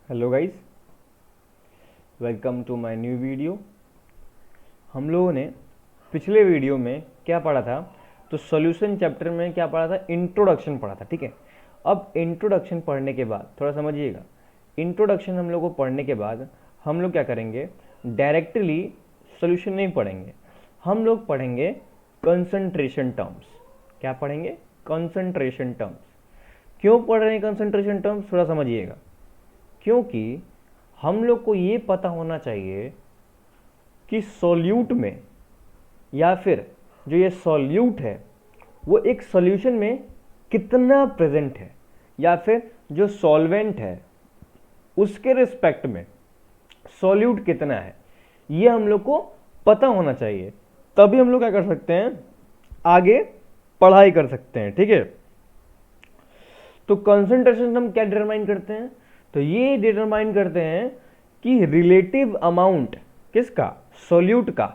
Hello guys, welcome to my new video. हम लोगों ने पिछले वीडियो में क्या पढ़ा था? तो सॉल्यूशन चैप्टर में क्या पढ़ा था? इंट्रोडक्शन पढ़ा था। ठीक है, अब इंट्रोडक्शन पढ़ने के बाद थोड़ा समझिएगा। इंट्रोडक्शन हम लोग को पढ़ने के बाद हम लोग क्या करेंगे? डायरेक्टली सॉल्यूशन नहीं पढ़ेंगे, हम लोग पढ़ेंगे कंसंट्रेशन टर्म्स। क्या पढ़ेंगे? Concentration terms. क्यों पढ़ रहे हैं कंसंट्रेशन टर्म्स? थोड़ा समझिएगा। क्योंकि हम लोग को ये पता होना चाहिए कि सॉल्यूट में या फिर जो ये सॉल्यूट है वो एक सॉल्यूशन में कितना प्रेजेंट है, या फिर जो सॉल्वेंट है उसके रिस्पेक्ट में सॉल्यूट कितना है, ये हम लोग को पता होना चाहिए। तभी हम लोग क्या कर सकते हैं? आगे पढ़ाई कर सकते हैं। ठीक है, तो कंसंट्रेशन हम क्या डिटरमाइन करते हैं? तो ये डिटरमाइन करते हैं कि रिलेटिव अमाउंट किसका? सॉल्यूट का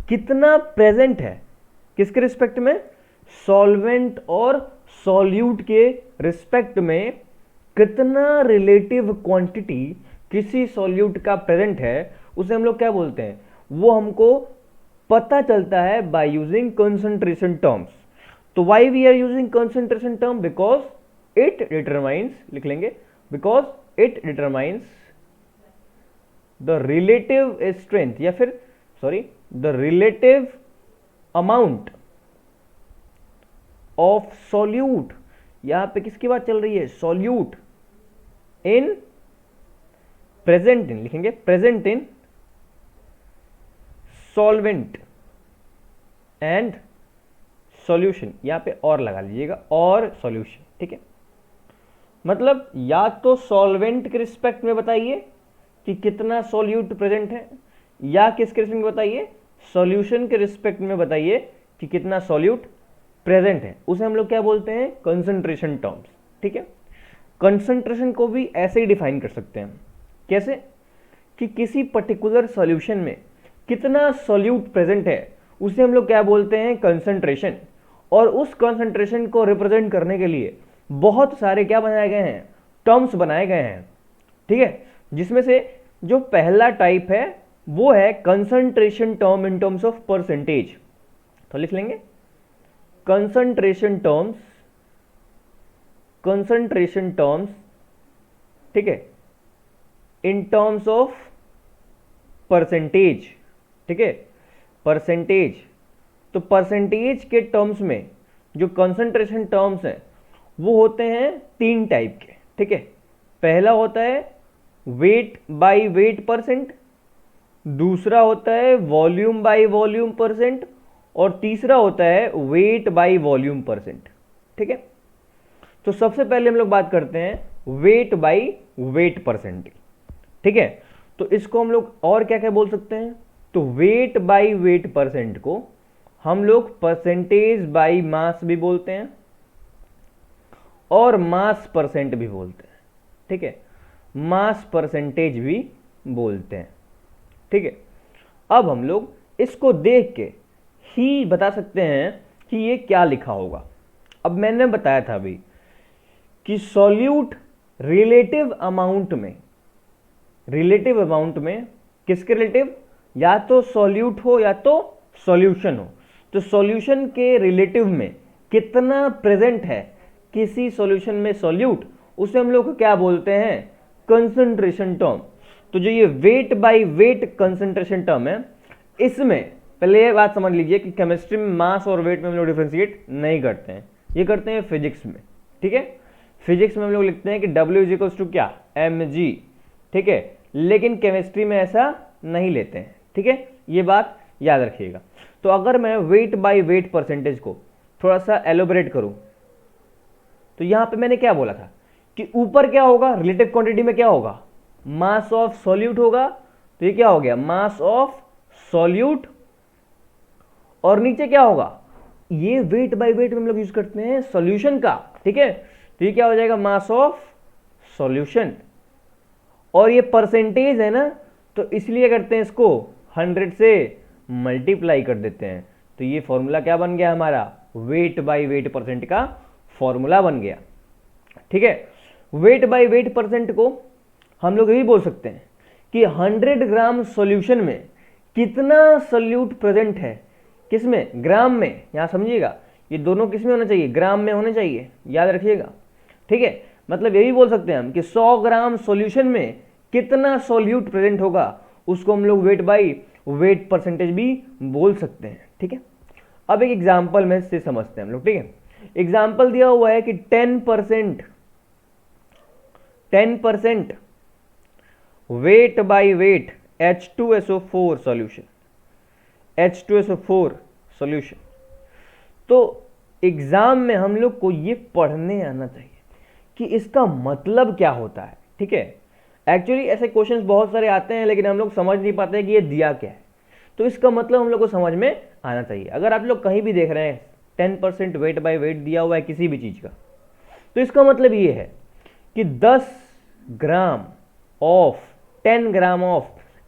कितना प्रेजेंट है, किसके रिस्पेक्ट में? सॉल्वेंट और सॉल्यूट के रिस्पेक्ट में कितना रिलेटिव क्वांटिटी किसी सॉल्यूट का प्रेजेंट है, उसे हम लोग क्या बोलते हैं? वो हमको पता चलता है बाय यूजिंग कंसंट्रेशन टर्म्स। तो why we are using concentration term? Because it determines, लिख लेंगे, because it determines the relative strength, या फिर sorry the relative amount of solute. यहां पे किसकी बात चल रही है? सॉल्यूट इन प्रेजेंट इन, लिखेंगे present in solvent and solution. यहां पे और लगा लीजिएगा, और सॉल्यूशन। ठीक है, मतलब या तो सॉल्वेंट के रिस्पेक्ट में बताइए कि कितना सॉल्यूट प्रेजेंट है, या किसके रिस्पेक्ट में बताइए? सॉल्यूशन के रिस्पेक्ट में बताइए कि कितना सॉल्यूट प्रेजेंट है। उसे हम लोग क्या बोलते हैं? Concentration terms. ठीक है, कंसंट्रेशन को भी ऐसे ही डिफाइन कर सकते हैं। कैसे? कि किसी पर्टिकुलर सॉल्यूशन में कितना सॉल्यूट प्रेजेंट है उसे हम लोग क्या बोलते हैं? कंसंट्रेशन। और उस कंसंट्रेशन को रिप्रेजेंट करने के लिए बहुत सारे क्या बनाए गए हैं? टर्म्स बनाए गए हैं। ठीक है, जिसमें से जो पहला टाइप है वो है concentration term in terms of percentage. तो लिख लेंगे कंसंट्रेशन टर्म्स, कंसंट्रेशन टर्म्स, ठीक है, इन टर्म्स ऑफ परसेंटेज। ठीक है, परसेंटेज। तो परसेंटेज के टर्म्स में जो कंसंट्रेशन टर्म्स हैं वो होते हैं तीन टाइप के। ठीक है, पहला होता है वेट बाय वेट परसेंट, दूसरा होता है वॉल्यूम बाय वॉल्यूम परसेंट, और तीसरा होता है वेट बाय वॉल्यूम परसेंट। ठीक है, तो सबसे पहले हम लोग बात करते हैं वेट बाय वेट परसेंट। ठीक है, तो इसको हम लोग और क्या क्या बोल सकते हैं? तो वेट बाय वेट परसेंट को हम लोग परसेंटेज बाय मास भी बोलते हैं और मास परसेंट भी बोलते हैं। ठीक है, मास परसेंटेज भी बोलते हैं। ठीक है, अब हम लोग इसको देख के ही बता सकते हैं कि ये क्या लिखा होगा। अब मैंने बताया था अभी कि सॉल्यूट रिलेटिव अमाउंट में, रिलेटिव अमाउंट में किसके रिलेटिव? या तो सॉल्यूट हो या तो सॉल्यूशन हो। तो सॉल्यूशन के रिलेटिव में कितना प्रेजेंट है किसी सॉल्यूशन में सॉल्यूट, उसे हम लोग क्या बोलते हैं? Concentration term. तो जो ये weight by weight concentration term है, इसमें पहले ये बात समझ लीजिए कि केमिस्ट्री में मास और वेट में हम लोग डिफ्रेंशिएट नहीं करते हैं, ये करते हैं फिजिक्स में। ठीक है, फिजिक्स में हम लोग लिखते हैं कि W इज इक्वल्स टू क्या? mg। ठीक है, लेकिन केमिस्ट्री में ऐसा नहीं लेते हैं। ठीक है, ये बात याद रखिएगा। तो अगर मैं वेट बाय वेट परसेंटेज को थोड़ा सा एलोबरेट करूं, तो यहां पे मैंने क्या बोला था कि ऊपर क्या होगा? रिलेटिव क्वांटिटी में क्या होगा? मास ऑफ सॉल्यूट होगा। तो ये क्या हो गया? Mass of solute. और नीचे क्या होगा? ये वेट बाय वेट में हम लोग यूज करते हैं सॉल्यूशन का। ठीक है, तो ये क्या हो जाएगा? Mass of solution. और ये परसेंटेज है ना, तो इसलिए करते हैं इसको 100 से मल्टीप्लाई कर देते हैं। तो ये फॉर्मूला क्या बन गया हमारा? वेट बाय वेट परसेंट का फॉर्मूला बन गया। ठीक है, वेट बाय वेट परसेंट को हम लोग यही बोल सकते हैं कि 100 ग्राम सॉल्यूशन में कितना सोल्यूट प्रेजेंट है, किसमें, ग्राम में। यहां समझिएगा, ये दोनों किसमें होना चाहिए, ग्राम में होने चाहिए, याद रखिएगा, ठीक है। मतलब यही बोल सकते हैं हम कि 100 ग्राम सॉल्यूशन में कितना सोल्यूट प्रेजेंट होगा, उसको हम लोग वेट बाई वेट परसेंटेज भी बोल सकते हैं, ठीक है। अब एक एग्जाम्पल में से समझते हैं हम लोग, ठीक है। एग्जाम्पल दिया हुआ है कि 10% weight by wait H2SO4 solution, H2SO4 solution. तो एग्जाम में हम लोग को ये पढ़ने आना चाहिए कि इसका मतलब क्या होता है, ठीक है। एक्चुअली ऐसे क्वेश्चंस बहुत सारे आते हैं, लेकिन हम लोग समझ नहीं पाते कि ये दिया क्या है। तो इसका मतलब हम लोग को समझ में आना चाहिए। अगर आप लोग कहीं भी देख रहे हैं 10% वेट बाय वेट दिया हुआ है किसी भी चीज का, तो इसका मतलब ये है कि 10 gram of 10 gram of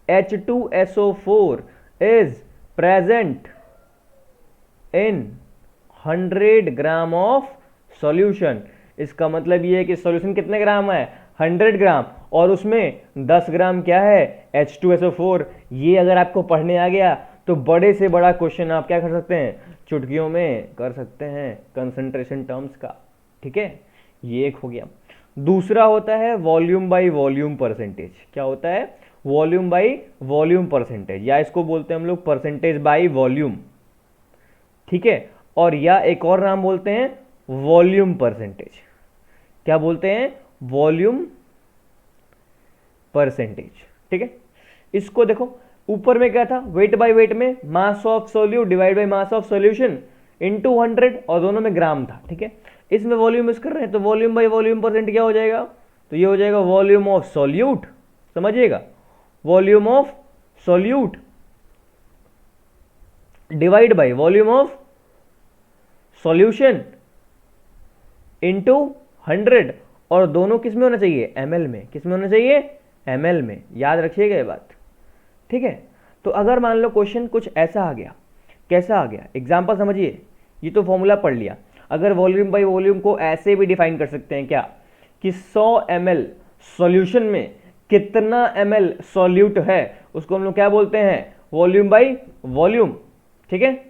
H2SO4 is present in 100 gram of solution. इसका मतलब ये है कि सॉल्यूशन कितने ग्राम है, 100 ग्राम, और उसमें 10 ग्राम क्या है, H2SO4। ये अगर आपको पढ़ने आ गया तो बड़े से बड़ा क्वेश्चन आप क्या कर सकते हैं, चुटकियों में कर सकते हैं कंसंट्रेशन टर्म्स का, ठीक है। ये एक हो गया। दूसरा होता है वॉल्यूम बाई वॉल्यूम परसेंटेज। क्या होता है, वॉल्यूम बाई वॉल्यूम परसेंटेज, या इसको बोलते हैं हम लोग परसेंटेज बाई वॉल्यूम, ठीक है। और या एक और नाम बोलते हैं वॉल्यूम परसेंटेज। क्या बोलते हैं, वॉल्यूम परसेंटेज, ठीक है। इसको देखो, ऊपर में क्या था, वेट बाय वेट में mass of solute divide by mass of solution into 100, और दोनों में ग्राम था, ठीक है। इसमें वॉल्यूम यूज कर रहे हैं, तो वॉल्यूम बाय वॉल्यूम परसेंट क्या हो जाएगा, तो ये हो जाएगा वॉल्यूम ऑफ सोल्यूट, समझिएगा, volume of solute divide by volume of solution into 100, और दोनों किस में होना चाहिए, ml में। किस में होना चाहिए, ml में, याद रखिएगा ये बात, ठीक है। तो अगर मान लो क्वेश्चन कुछ ऐसा आ गया, कैसा आ गया, एग्जांपल समझिए, ये तो फॉर्मूला पढ़ लिया। अगर वॉल्यूम बाय वॉल्यूम को ऐसे भी डिफाइन कर सकते हैं क्या, कि 100 ml सॉल्यूशन में कितना ml सॉल्यूट है, उसको हम लोग क्या बोलते हैं, वॉल्यूम बाय वॉल्यूम, ठीक है।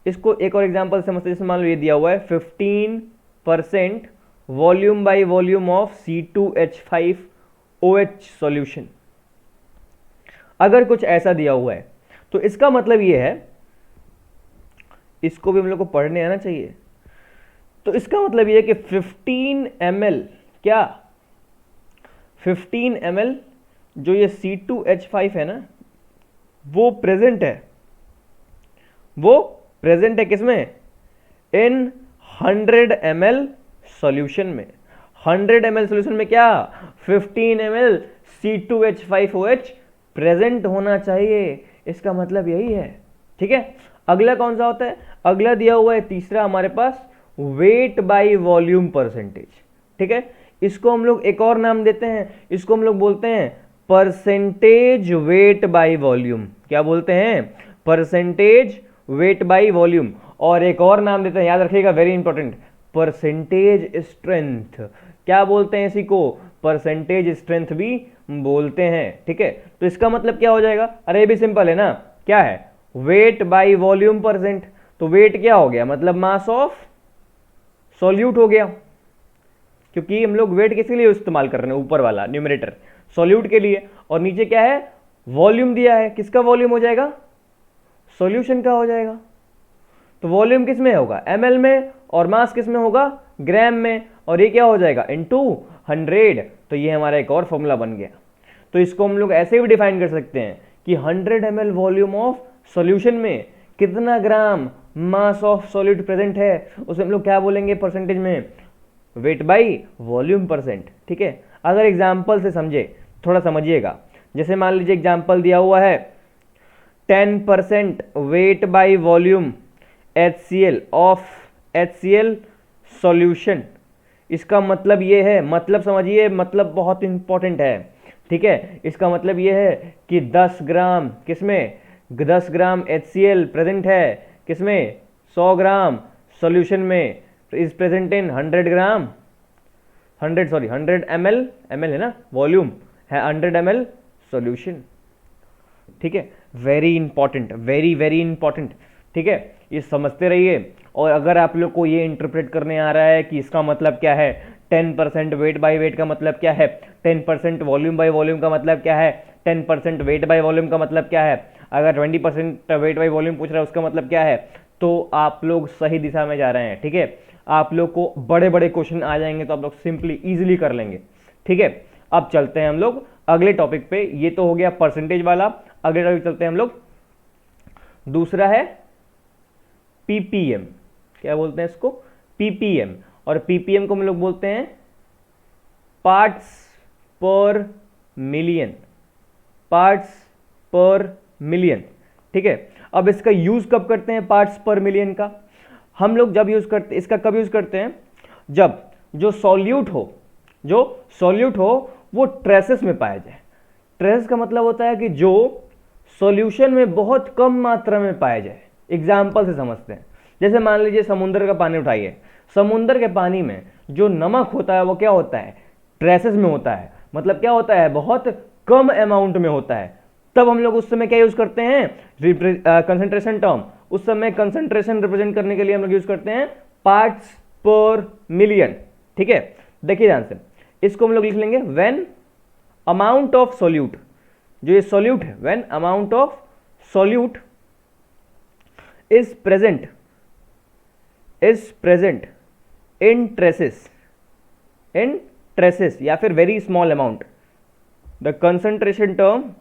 इसको एक और एग्जांपल समझते हैं, जैसे मान लो ये दिया हुआ है 15% volume by volume of C2H5OH solution. अगर कुछ ऐसा दिया हुआ है तो इसका मतलब ये है, इसको भी हम लोग को पढ़ने आना चाहिए। तो इसका मतलब ये है कि 15 ml, क्या 15 ml जो ये C2H5 है ना, वो प्रेजेंट है, वो प्रेजेंट है किसमें, इन 100 ml सॉल्यूशन में। 100 ml सॉल्यूशन में क्या, 15 ml C2H5OH प्रेजेंट होना चाहिए। इसका मतलब यही है, ठीक है। अगला कौन सा होता है, अगला दिया हुआ है तीसरा हमारे पास, वेट बाय वॉल्यूम परसेंटेज, ठीक है। इसको हम लोग एक और नाम देते हैं, इसको हम लोग बोलते हैं परसेंटेज वेट बाय वॉल्यूम। क्या बोलते हैं, परसेंटेज वेट बाय वॉल्यूम। और एक और नाम देते हैं, याद रखिएगा, वेरी इंपॉर्टेंट, परसेंटेज स्ट्रेंथ। क्या बोलते हैं इसी को, परसेंटेज स्ट्रेंथ भी बोलते हैं, ठीक है। तो इसका मतलब क्या हो जाएगा, अरे ये भी सिंपल है ना, क्या है, वेट बाय वॉल्यूम परसेंट। तो वेट क्या हो गया, मतलब मास ऑफ सॉल्यूट हो गया, क्योंकि हम लोग वेट किसके लिए इस्तेमाल कर रहे हैं, ऊपर वाला न्यूमरेटर सॉल्यूट के लिए, और नीचे क्या है, वॉल्यूम दिया है, किसका वॉल्यूम हो जाएगा, सॉल्यूशन का हो जाएगा। तो वॉल्यूम किस में होगा, ml में, और मास किस में होगा, ग्राम में, और ये क्या हो जाएगा, इनटू 100। तो ये हमारा एक और फॉर्मूला बन गया। तो इसको हम लोग ऐसे भी डिफाइन कर सकते हैं कि 100 ml वॉल्यूम ऑफ सॉल्यूशन में कितना ग्राम मास ऑफ सॉल्यूट प्रेजेंट है, उसे हम लोग क्या बोलेंगे परसेंटेज में, वेट बाई वॉल्यूम परसेंट, ठीक है। अगर एग्जाम्पल से समझे, थोड़ा समझिएगा, जैसे मान लीजिए एग्जाम्पल दिया हुआ है 10% weight by volume HCl of HCl solution. इसका मतलब ये है, मतलब समझिए, मतलब बहुत इंपॉर्टेंट है, ठीक है। इसका मतलब ये है कि 10 ग्राम किसमें, 10 ग्राम HCl प्रेजेंट है किसमें, 100 ग्राम सॉल्यूशन में, is present in 100 ml, ml है ना वॉल्यूम, है 100 ml सॉल्यूशन। ठीक है, very important, very very important. ठीक है, ये समझते रहिए। और अगर आप लोग को ये इंटरप्रेट करने आ रहा है कि इसका मतलब क्या है, 10% वेट बाय वेट का मतलब क्या है, 10% वॉल्यूम बाय वॉल्यूम का मतलब क्या है, 10% वेट बाय वॉल्यूम का मतलब क्या है, अगर 20% वेट बाय वॉल्यूम पूछ रहा है उसका मतलब क्या है, तो आप लोग सही दिशा में जा रहे हैं। ठीक है, आप लोग को बड़े बड़े क्वेश्चन आ जाएंगे तो आप लोग सिंपली इजीली कर लेंगे। ठीक है, अब चलते हैं हम लोग अगले टॉपिक पे। ये तो हो गया परसेंटेज वाला। अगले टॉपिक चलते हैं हम लोग, दूसरा है पीपीएम। क्या बोलते हैं इसको, पीपीएम। और पीपीएम को हम लोग बोलते हैं parts per million, parts per million. ठीक है, अब इसका यूज कब करते हैं पार्ट्स पर मिलियन का, हम लोग जब यूज करते, इसका कब यूज करते हैं, जब जो सॉल्यूट हो, जो सॉल्यूट हो वो ट्रेसेस में पाया जाए। ट्रेसेस का मतलब होता है कि जो सॉल्यूशन में बहुत कम मात्रा में पाया जाए। एग्जाम्पल से समझते हैं, जैसे मान लीजिए समुद्र का पानी उठाइए, समुद्र के पानी में जो नमक होता है वो क्या होता है, ट्रेसेस में होता है। मतलब क्या होता है, बहुत कम अमाउंट में होता है। तब हम लोग उस समय क्या यूज करते हैं, कंसंट्रेशन टर्म। उस समय कंसंट्रेशन रिप्रेजेंट करने के लिए हम लोग यूज करते हैं पार्ट्स पर मिलियन। ठीक है, देखिए ध्यान से, इसको हम लोग लिख लेंगे व्हेन अमाउंट ऑफ सॉल्यूट, जो ये सॉल्यूट है, when amount of solute is present in traces, in traces या फिर very small amount, the concentration term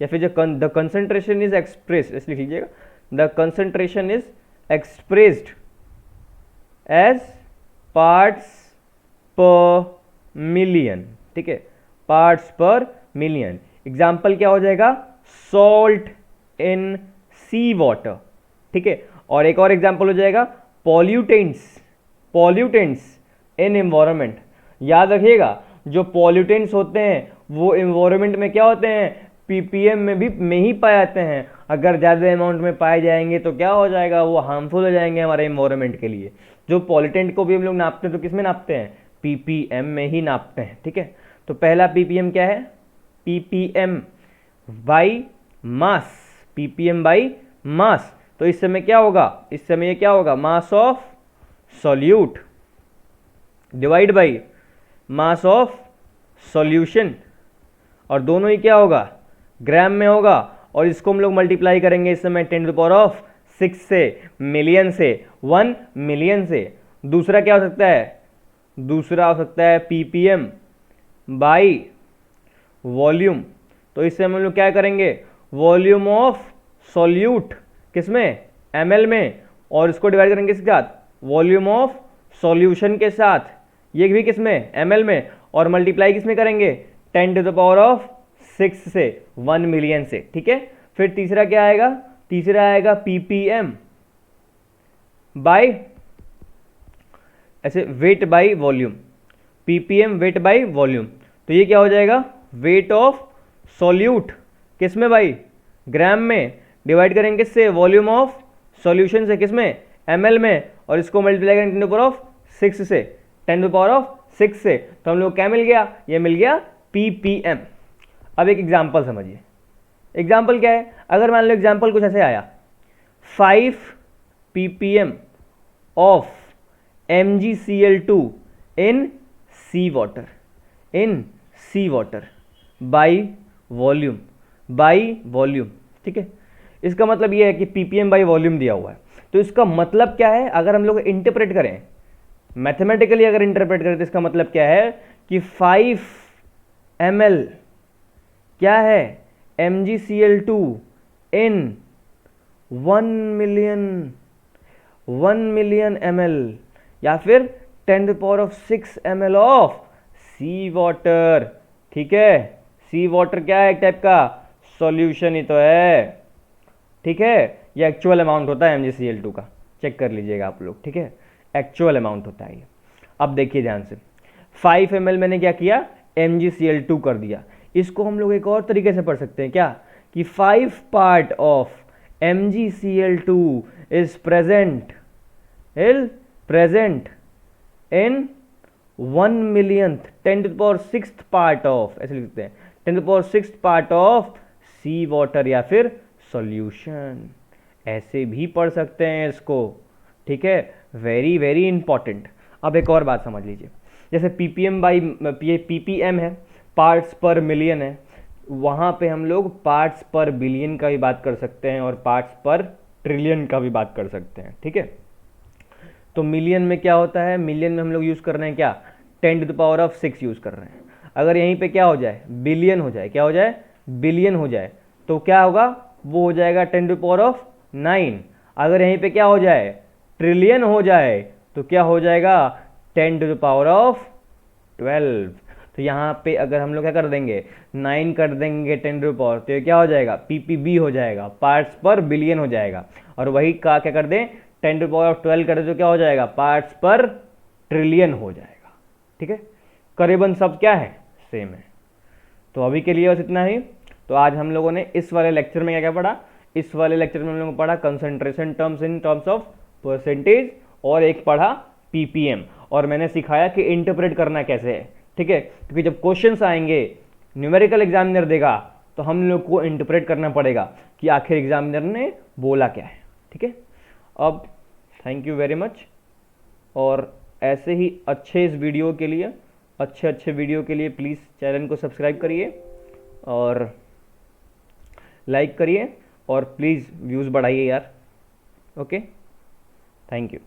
या फिर जो द कंसंट्रेशन इज एक्सप्रेस्ड, इसलिए लिख लीजिएगा, the concentration is expressed as parts per million. ठीक है, पार्ट्स पर मिलियन। एग्जाम्पल क्या हो जाएगा, सॉल्ट इन सी वाटर। ठीक है, और एक और एग्जाम्पल हो जाएगा पॉल्यूटेंट्स इन एनवायरनमेंट। याद रखिएगा, जो पॉल्यूटेंट्स होते हैं वो एनवायरनमेंट में क्या होते हैं, पीपीएम में ही पाए जाते हैं। अगर ज़्यादा अमाउंट में पाए जाएंगे तो क्या हो जाएगा, वो हार्मफुल हो जाएंगे हमारे एनवायरनमेंट के लिए। जो पॉल्यूटेंट को भी हम लोग नापते हैं तो किस में नापते हैं, पीपीएम में ही नापते हैं। ठीक है, तो पहला पीपीएम क्या है, ppm by mass, ppm by mass. तो इस समय क्या होगा, इस समय क्या होगा, mass of solute divide by mass of solution, और दोनों ही क्या होगा, ग्राम में होगा। और इसको हम लोग मल्टीप्लाई करेंगे इस समय 10⁶ से, मिलियन से, 1 मिलियन से। दूसरा क्या हो सकता है, दूसरा हो सकता है पीपीएम बाई वॉल्यूम। तो इससे हम लोग क्या करेंगे, वॉल्यूम ऑफ सॉल्यूट किसमें, एमएल में, और इसको डिवाइड करेंगे किसके साथ, वॉल्यूम ऑफ सॉल्यूशन के साथ, ये भी किसमें, एमएल में, और मल्टीप्लाई किसमें करेंगे, 10⁶ से, 1 मिलियन से। ठीक है, फिर तीसरा क्या आएगा, तीसरा आएगा पीपीएम बाय, ऐसे weight by volume, ppm weight by volume. तो ये क्या हो जाएगा, वेट ऑफ सॉल्यूट किसमें भाई, ग्राम में, डिवाइड करेंगे किससे, वॉल्यूम ऑफ सॉल्यूशन से, किसमें, एमएल में, और इसको मल्टीप्लाई करेंगे 10⁶ से, 10⁶ से। तो हम लोग क्या मिल गया, ये मिल गया पीपीएम। अब एक एग्जांपल समझिए, एग्जांपल क्या है, अगर मान लो एग्जांपल कुछ ऐसे आया, 5 ppm of MgCl2 in sea water by volume. ठीक है, इसका मतलब ये है कि ppm बाई वॉल्यूम दिया हुआ है। तो इसका मतलब क्या है, अगर हम लोग इंटरप्रेट करें मैथमेटिकली, अगर इंटरप्रेट करें तो इसका मतलब क्या है कि 5 ml क्या है, MgCl2 इन 1 मिलियन ml, या फिर 10⁶ ml ऑफ सी वाटर। ठीक है, सी वाटर क्या है, एक टाइप का सॉल्यूशन ही तो है। ठीक है, ये एक्चुअल अमाउंट होता है MgCl2 का, चेक कर लीजिएगा आप लोग। ठीक है, एक्चुअल अमाउंट होता है ये। अब देखिए ध्यान से, 5 ml मैंने क्या किया, MgCl2 कर दिया। इसको हम लोग एक और तरीके से पढ़ सकते हैं क्या, कि 5 part of MgCl2 is present in 1 millionth 10⁶ part of, ऐसे लिखते हैं 10⁶ पार्ट ऑफ सी वाटर या फिर सॉल्यूशन, ऐसे भी पढ़ सकते हैं इसको, ठीक है। Very very important. अब एक और बात समझ लीजिए, जैसे पीपीएम बाई पीपीएम है, पार्ट्स पर मिलियन है, वहाँ पे हम लोग पार्ट्स पर बिलियन का भी बात कर सकते हैं और पार्ट्स पर ट्रिलियन का भी बात कर सकते हैं, ठीक है। तो मिलियन में क्या होता है, मिलियन में हम लोग यूज़ कर रहे हैं क्या, 10⁶ यूज़ कर रहे हैं। अगर यहीं पे क्या हो जाए, बिलियन हो जाए, क्या हो जाए, बिलियन हो जाए, तो क्या होगा, वो हो जाएगा 10⁹ अगर यहीं पे क्या हो जाए, ट्रिलियन हो जाए, तो क्या हो जाएगा 10⁻12। तो यहाँ पे अगर हम लोग क्या कर देंगे, 9 कर देंगे 10⁻, तो ये क्या हो जाएगा, पीपीबी हो जाएगा, पार्ट्स पर बिलियन हो जाएगा। और वही का क्या कर दें, 10⁻12 कर दे तो क्या हो जाएगा, पार्ट्स पर ट्रिलियन हो जाएगा, ठीक है। करीबन सब क्या है, सेम है। तो अभी के लिए बस इतना ही। तो आज हम लोगों ने इस वाले लेक्चर में क्या क्या पढ़ा, इस वाले लेक्चर में हम लोगों ने पढ़ा concentration terms in terms of percentage, और एक पढ़ा पीपीएम, और मैंने सिखाया कि इंटरप्रेट करना कैसे है, ठीक है। क्योंकि जब क्वेश्चंस आएंगे, न्यूमेरिकल एग्जामिनर देगा, तो हम लोग को इंटरप्रेट करना पड़ेगा कि आखिर एग्जामिनर ने बोला क्या है, ठीक है। अब थैंक यू वेरी मच, और ऐसे ही अच्छे इस वीडियो के लिए, अच्छे वीडियो के लिए प्लीज़ चैनल को सब्सक्राइब करिए और लाइक करिए, और प्लीज़ व्यूज़ बढ़ाइए यार। Okay, thank you.